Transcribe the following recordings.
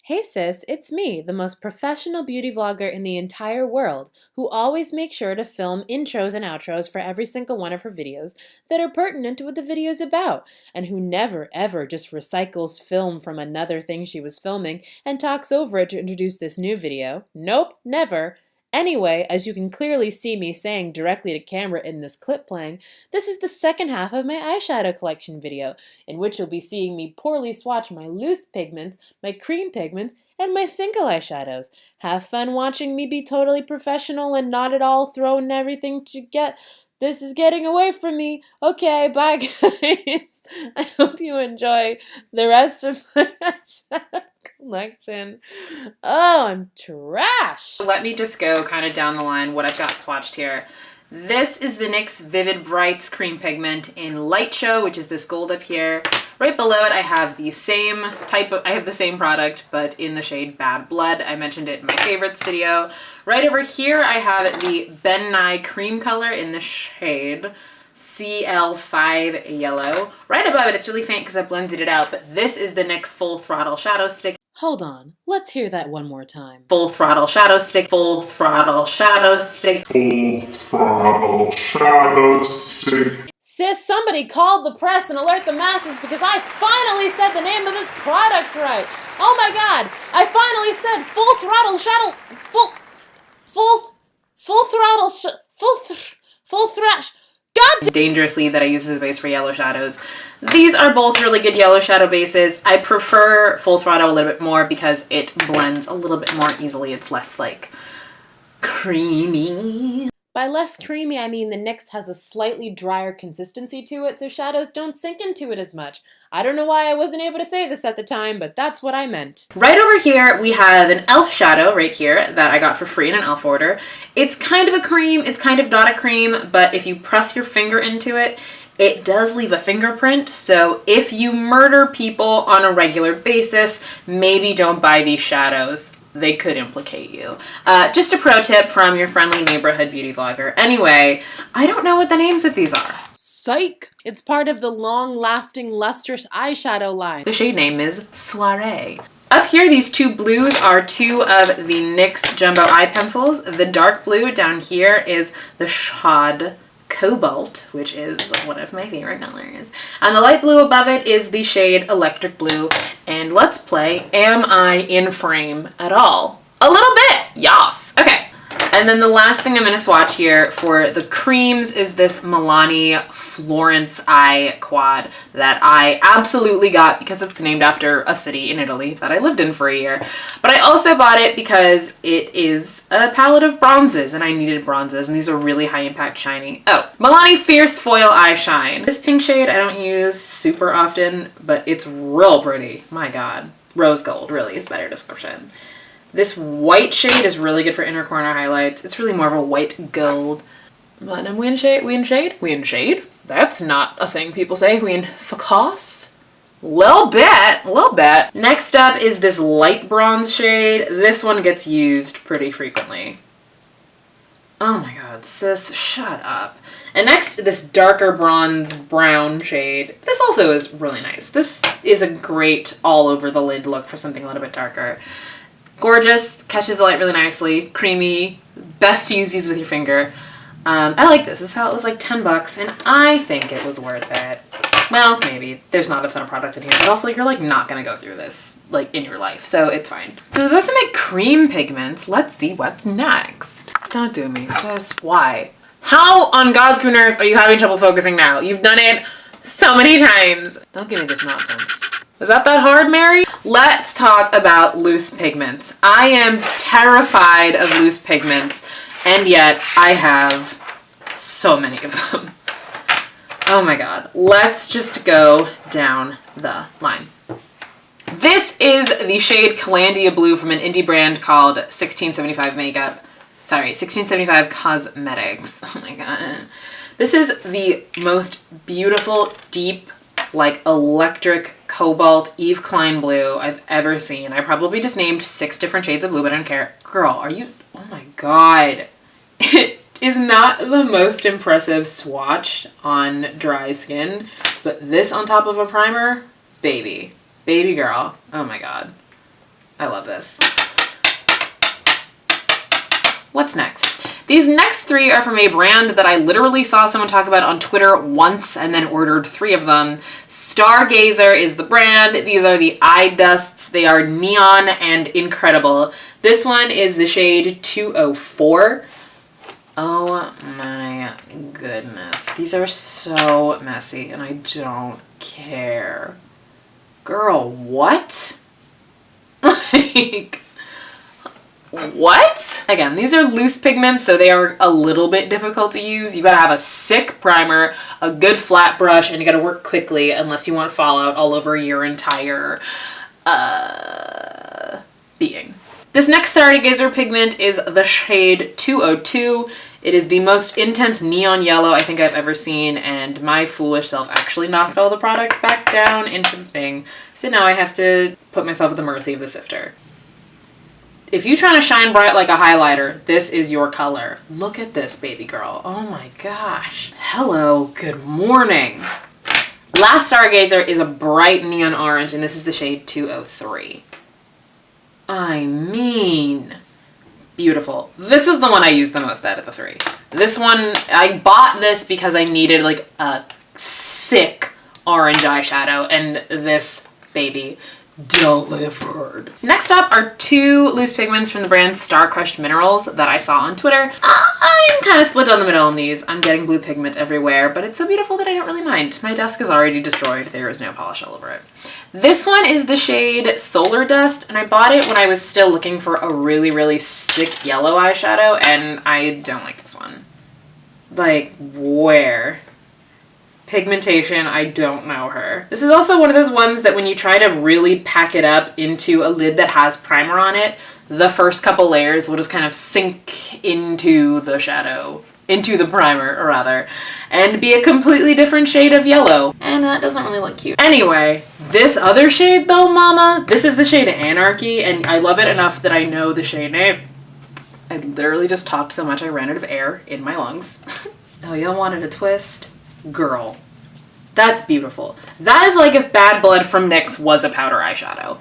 Hey sis, it's me, the most professional beauty vlogger in the entire world, who always makes sure to film intros and outros for every single one of her videos that are pertinent to what the video's about, and who never ever just recycles film from another thing she was filming and talks over it to introduce this new video. Nope, never. Anyway, as you can clearly see me saying directly to camera in this clip playing, this is the second half of my eyeshadow collection video, in which you'll be seeing me poorly swatch my loose pigments, my cream pigments, and my single eyeshadows. Have fun watching me be totally professional and not at all throwing everything to get... This is getting away from me. Okay, bye guys. I hope you enjoy the rest of my eyeshadow collection. Oh, I'm trash. Let me just go kind of down the line what I've got swatched here. This is the NYX Vivid Brights cream pigment in Light Show, which is this gold up here. Right below it, I have the same product, but in the shade Bad Blood. I mentioned it in my favorites video. Right over here, I have the Ben Nye cream color in the shade CL5 Yellow. Right above it, it's really faint because I blended it out, but this is the NYX Full Throttle Shadow Stick. Hold on, let's hear that one more time. Full Throttle Shadow Stick, Full Throttle Shadow Stick, Full Throttle Shadow Stick. Sis, somebody call the press and alert the masses because I finally said the name of this product right. Oh my god, I finally said Full Throttle Shadow, full thrash. God! Dangerously that I use as a base for yellow shadows. These are both really good yellow shadow bases. I prefer Full Throttle a little bit more because it blends a little bit more easily. It's less like creamy. By less creamy, I mean the NYX has a slightly drier consistency to it, so shadows don't sink into it as much. I don't know why I wasn't able to say this at the time, but that's what I meant. Right over here, we have an e.l.f. shadow right here that I got for free in an e.l.f. order. It's kind of a cream, it's kind of not a cream, but if you press your finger into it, it does leave a fingerprint, so if you murder people on a regular basis, maybe don't buy these shadows. They could implicate you. Just a pro tip from your friendly neighborhood beauty vlogger. Anyway, I don't know what the names of these are. Psych! It's part of the long-lasting, lustrous eyeshadow line. The shade name is Soiree. Up here, these two blues are two of the NYX Jumbo Eye Pencils. The dark blue down here is the Shad Cobalt, which is one of my favorite colors. And the light blue above it is the shade Electric Blue. And let's play Am I in Frame at All? A little bit, yas. Okay. And then the last thing I'm going to swatch here for the creams is this Milani Florence Eye Quad that I absolutely got because it's named after a city in Italy that I lived in for a year. But I also bought it because it is a palette of bronzes and I needed bronzes and these are really high impact shiny. Oh, Milani Fierce Foil Eye Shine. This pink shade I don't use super often, but it's real pretty. My god. Rose gold really is a better description. This white shade is really good for inner corner highlights. It's really more of a white gold. But I'm Win shade? That's not a thing people say. Win focus? Little bit. Next up is this light bronze shade. This one gets used pretty frequently. Oh my god, sis, shut up. And next, this darker bronze brown shade. This also is really nice. This is a great all over the lid look for something a little bit darker. Gorgeous, catches the light really nicely, creamy, best to use these with your finger. I like this. This felt was like 10 bucks and I think it was worth it. Well, maybe. There's not a ton of product in here, but also you're like not gonna go through this like in your life, so it's fine. So those are my cream pigments. Let's see what's next. Don't do me, sis. Why? How on God's green earth are you having trouble focusing now? You've done it so many times. Don't give me this nonsense. Was that hard, Mary? Let's talk about loose pigments. I am terrified of loose pigments, and yet I have so many of them. Oh my god. Let's just go down the line. This is the shade Calandia Blue from an indie brand called 1675 Cosmetics. Oh my god. This is the most beautiful, deep, like electric cobalt Eve Klein blue I've ever seen. I probably just named 6 different shades of blue, but I don't care. Girl, are you... Oh my god. It is not the most impressive swatch on dry skin, but this on top of a primer, baby. Baby girl. Oh my god. I love this. What's next? These next 3 are from a brand that I literally saw someone talk about on Twitter once and then ordered 3 of them. Stargazer is the brand. These are the eye dusts. They are neon and incredible. This one is the shade 204. Oh my goodness. These are so messy and I don't care. Girl, what? Like, what? Again, these are loose pigments, so they are a little bit difficult to use. You gotta have a sick primer, a good flat brush, and you gotta work quickly unless you want fallout all over your entire being. This next Stargazer pigment is the shade 202. It is the most intense neon yellow I think I've ever seen, and my foolish self actually knocked all the product back down into the thing. So now I have to put myself at the mercy of the sifter. If you're trying to shine bright like a highlighter, this is your color. Look at this, baby girl. Oh my gosh. Hello, good morning. Last Stargazer is a bright neon orange, and this is the shade 203. I mean, beautiful. This is the one I use the most out of the 3. This one, I bought this because I needed like a sick orange eyeshadow, and this baby delivered. Next up are 2 loose pigments from the brand Star Crushed Minerals that I saw on Twitter. I'm kind of split down the middle on these. I'm getting blue pigment everywhere, but it's so beautiful that I don't really mind. My desk is already destroyed. There is no polish all over it. This one is the shade Solar Dust, and I bought it when I was still looking for a really, really sick yellow eyeshadow, and I don't like this one. Like, where? Pigmentation, I don't know her. This is also one of those ones that when you try to really pack it up into a lid that has primer on it, the first couple layers will just kind of sink into the shadow, into the primer, rather, and be a completely different shade of yellow. And that doesn't really look cute. Anyway, this other shade though, mama, this is the shade Anarchy, and I love it enough that I know the shade name. I literally just talked so much I ran out of air in my lungs. Oh, y'all wanted a twist? Girl, that's beautiful. That is like if Bad Blood from NYX was a powder eyeshadow.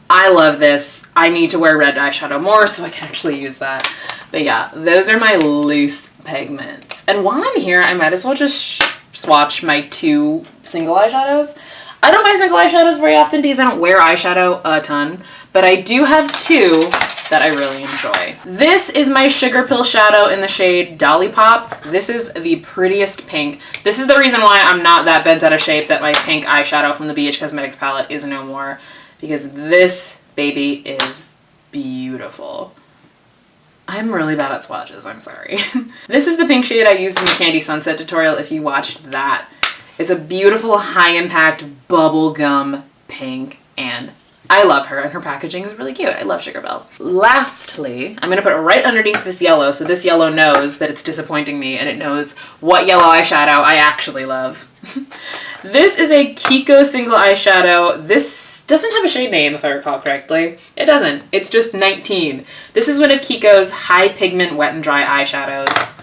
I love this. I need to wear red eyeshadow more so I can actually use that. But yeah, those are my loose pigments. And while I'm here, I might as well just swatch my 2 single eyeshadows. I don't buy single eyeshadows very often because I don't wear eyeshadow a ton, but I do have 2 that I really enjoy. This is my Sugar Pill shadow in the shade Dolly Pop. This is the prettiest pink. This is the reason why I'm not that bent out of shape that my pink eyeshadow from the BH Cosmetics palette is no more, because this baby is beautiful. I'm really bad at swatches, I'm sorry. This is the pink shade I used in the Candy Sunset tutorial if you watched that. It's a beautiful high-impact bubblegum pink, and I love her, and her packaging is really cute. I love Sugar Pill. Lastly, I'm going to put it right underneath this yellow, so this yellow knows that it's disappointing me, and it knows what yellow eyeshadow I actually love. This is a Kiko single eyeshadow. This doesn't have a shade name, if I recall correctly. It doesn't. It's just 19. This is one of Kiko's high pigment wet and dry eyeshadows.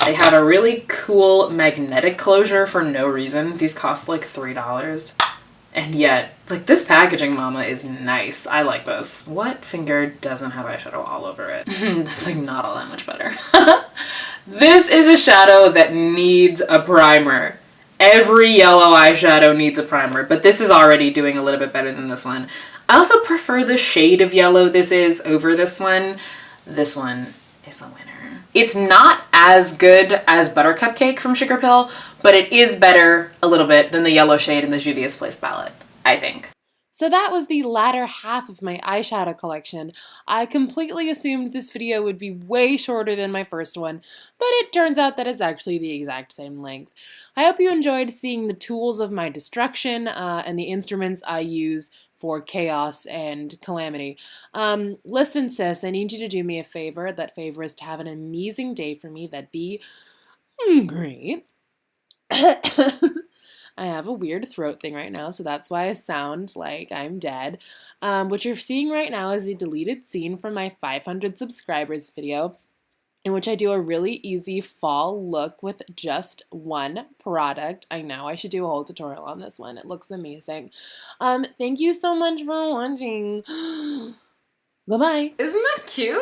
They have a really cool magnetic closure for no reason. These cost like $3. And yet, like, this packaging, mama, is nice. I like this. What finger doesn't have eyeshadow all over it? That's like not all that much better. This is a shadow that needs a primer. Every yellow eyeshadow needs a primer, but this is already doing a little bit better than this one. I also prefer the shade of yellow this is over this one. This one is a winner. It's not as good as Buttercup Cake from Sugar Pill, but it is better a little bit than the yellow shade in the Juvia's Place palette, I think. So that was the latter half of my eyeshadow collection. I completely assumed this video would be way shorter than my first one, but it turns out that it's actually the exact same length. I hope you enjoyed seeing the tools of my destruction and the instruments I use for chaos and calamity. Listen, sis, I need you to do me a favor. That favor is to have an amazing day for me. That'd be great. I have a weird throat thing right now, so that's why I sound like I'm dead. What you're seeing right now is a deleted scene from my 500 subscribers video, in which I do a really easy fall look with just one product. I know, I should do a whole tutorial on this one. It looks amazing. Thank you so much for watching. Goodbye. Isn't that cute?